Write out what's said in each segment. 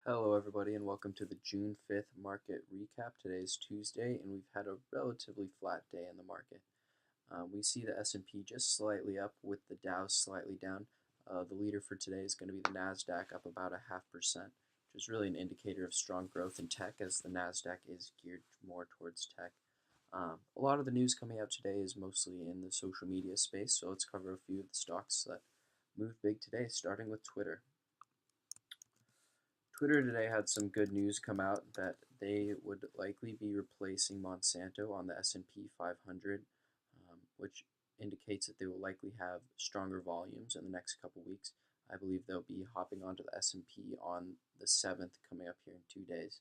Hello, everybody, and welcome to the June 5th market recap. Today is Tuesday, and we've had a relatively flat day in the market. We see the S&P just slightly up with the Dow slightly down. The leader for today is going to be the NASDAQ up about a 0.5%, which is really an indicator of strong growth in tech as the NASDAQ is geared more towards tech. A lot of the news coming out today is mostly in the social media space, so let's cover a few of the stocks that moved big today, starting with Twitter. Twitter today had some good news come out that they would likely be replacing Monsanto on the S&P 500, which indicates that they will likely have stronger volumes in the next couple weeks. I believe they'll be hopping onto the S&P on the 7th, coming up here in 2 days.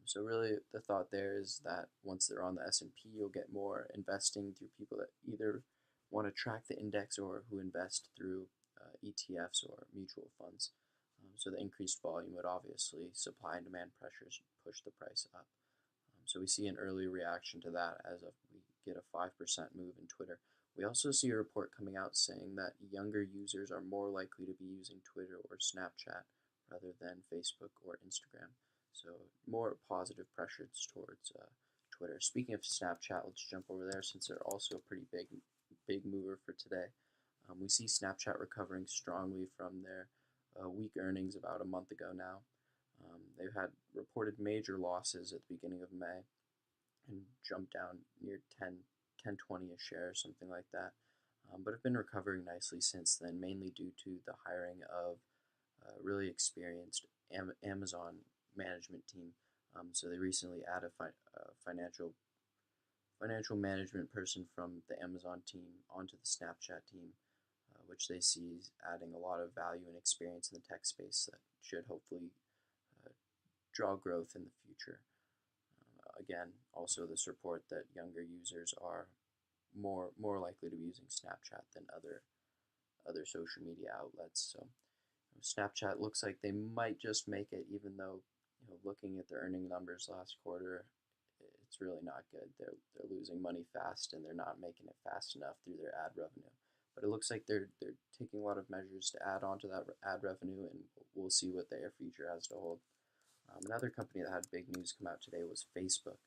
So really the thought there is that once they're on the S&P, you'll get more investing through people that either want to track the index or who invest through ETFs or mutual funds. So the increased volume would obviously supply and demand pressures push the price up. So we see an early reaction to that as we get a 5% move in Twitter. We also see a report coming out saying that younger users are more likely to be using Twitter or Snapchat rather than Facebook or Instagram. So more positive pressures towards Twitter. Speaking of Snapchat, let's jump over there since they're also a pretty big mover for today. We see Snapchat recovering strongly from their weak earnings about a month ago now. They've had reported major losses at the beginning of May and jumped down near 10.20 a share, something like that. But have been recovering nicely since then, mainly due to the hiring of a really experienced Amazon management team. So they recently added a financial management person from the Amazon team onto the Snapchat team, which they see is adding a lot of value and experience in the tech space that should hopefully draw growth in the future. Again, also this report that younger users are more likely to be using Snapchat than other social media outlets. So Snapchat looks like they might just make it, even though looking at their earning numbers last quarter, it's really not good. They're losing money fast, and they're not making it fast enough through their ad revenue. But it looks like they're taking a lot of measures to add on to that ad revenue, and we'll see what their future has to hold. Another company that had big news come out today was Facebook.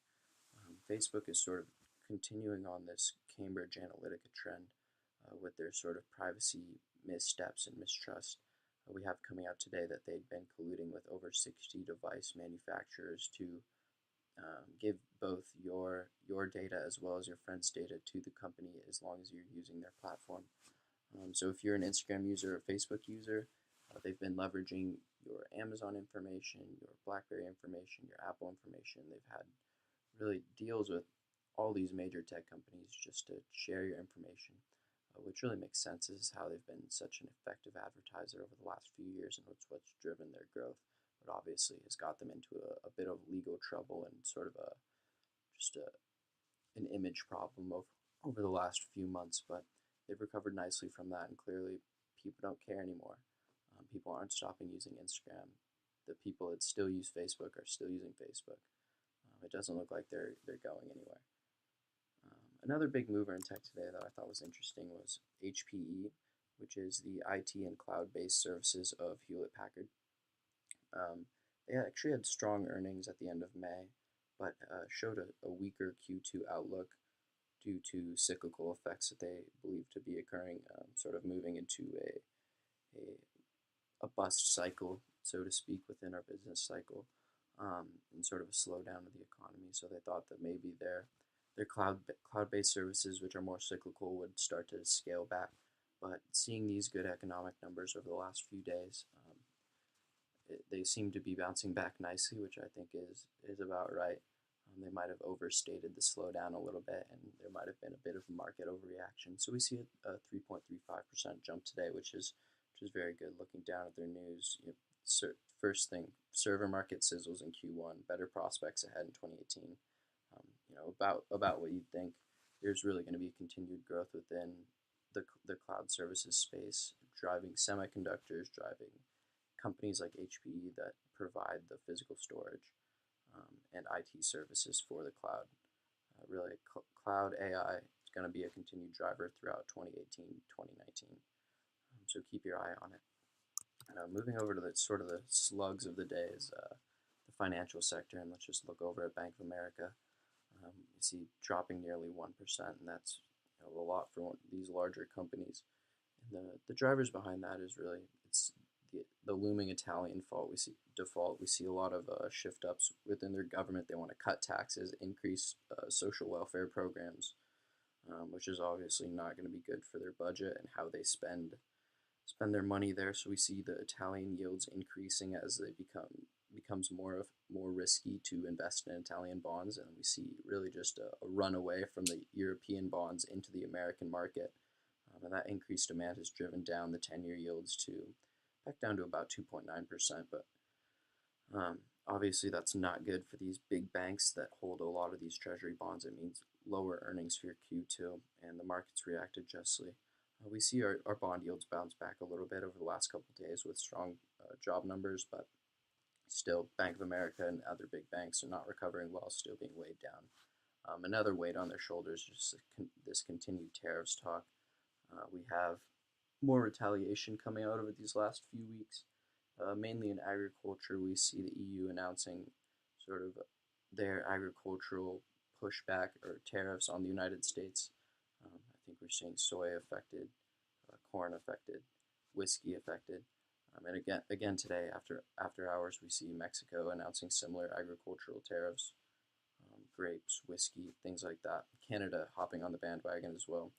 Facebook is sort of continuing on this Cambridge Analytica trend with their sort of privacy missteps and mistrust. We have coming out today that they'd been colluding with over 60 device manufacturers to give both your data as well as your friend's data to the company as long as you're using their platform. So if you're an Instagram user or Facebook user, they've been leveraging your Amazon information, your BlackBerry information, your Apple information. They've had really deals with all these major tech companies just to share your information, which really makes sense. This is how they've been such an effective advertiser over the last few years, and what's driven their growth. But obviously has got them into a bit of legal trouble and sort of an image problem over the last few months. But they've recovered nicely from that, and clearly people don't care anymore. People aren't stopping using Instagram. The people that still use Facebook are still using Facebook. It doesn't look like they're going anywhere. Another big mover in tech today that I thought was interesting was HPE, which is the IT and cloud-based services of Hewlett-Packard. They actually had strong earnings at the end of May, but showed a weaker Q2 outlook due to cyclical effects that they believe to be occurring, sort of moving into a bust cycle, so to speak, within our business cycle, and sort of a slowdown of the economy. So they thought that maybe their cloud-based services, which are more cyclical, would start to scale back. But seeing these good economic numbers over the last few days, they seem to be bouncing back nicely, which I think is about right. They might have overstated the slowdown a little bit, and there might have been a bit of a market overreaction. So we see a 3.35% jump today, which is very good. Looking down at their news, first thing, server market sizzles in Q1, better prospects ahead in 2018. About what you'd think. There's really going to be continued growth within the cloud services space, driving semiconductors, driving companies like HPE that provide the physical storage and IT services for the cloud. Really, cloud AI is going to be a continued driver throughout 2018, 2019. So keep your eye on it. Moving over to the sort of the slugs of the day is the financial sector, and let's just look over at Bank of America. You see dropping nearly 1%, and that's a lot for these larger companies. And the drivers behind that is really it's the looming Italian default. We see a lot of shift ups within their government. They want to cut taxes, increase social welfare programs, which is obviously not going to be good for their budget and how they spend their money there. So we see the Italian yields increasing as they becomes more risky to invest in Italian bonds, and we see really just a runaway from the European bonds into the American market, and that increased demand has driven down the 10-year yields to back down to about 2.9%. But obviously, that's not good for these big banks that hold a lot of these treasury bonds. It means lower earnings for your Q2, and the markets reacted justly. We see our bond yields bounce back a little bit over the last couple of days with strong job numbers, but still, Bank of America and other big banks are not recovering well, still being weighed down. Another weight on their shoulders is just this continued tariffs talk. We have more retaliation coming out over these last few weeks. Mainly in agriculture, we see the EU announcing sort of their agricultural pushback or tariffs on the United States. I think we're seeing soy affected, corn affected, whiskey affected. And again today, after hours, we see Mexico announcing similar agricultural tariffs, grapes, whiskey, things like that. Canada hopping on the bandwagon as well.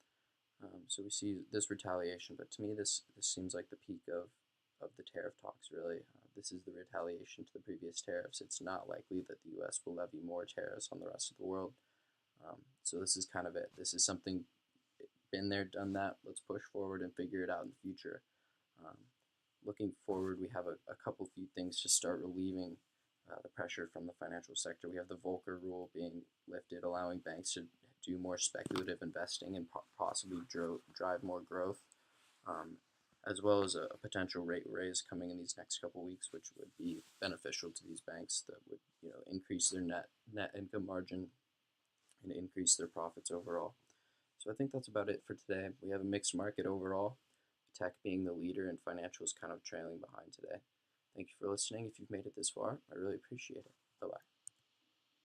So we see this retaliation, but to me, this seems like the peak of the tariff talks, really. This is the retaliation to the previous tariffs. It's not likely that the U.S. will levy more tariffs on the rest of the world. So this is kind of it. This is something, been there, done that. Let's push forward and figure it out in the future. Looking forward, we have a few things to start relieving the pressure from the financial sector. We have the Volcker rule being lifted, allowing banks to do more speculative investing and possibly drive more growth, as well as a potential rate raise coming in these next couple weeks, which would be beneficial to these banks. That would increase their net income margin and increase their profits overall. So I think that's about it for today. We have a mixed market overall, tech being the leader and financials kind of trailing behind today. Thank you for listening. If you've made it this far, I really appreciate it. Bye-bye.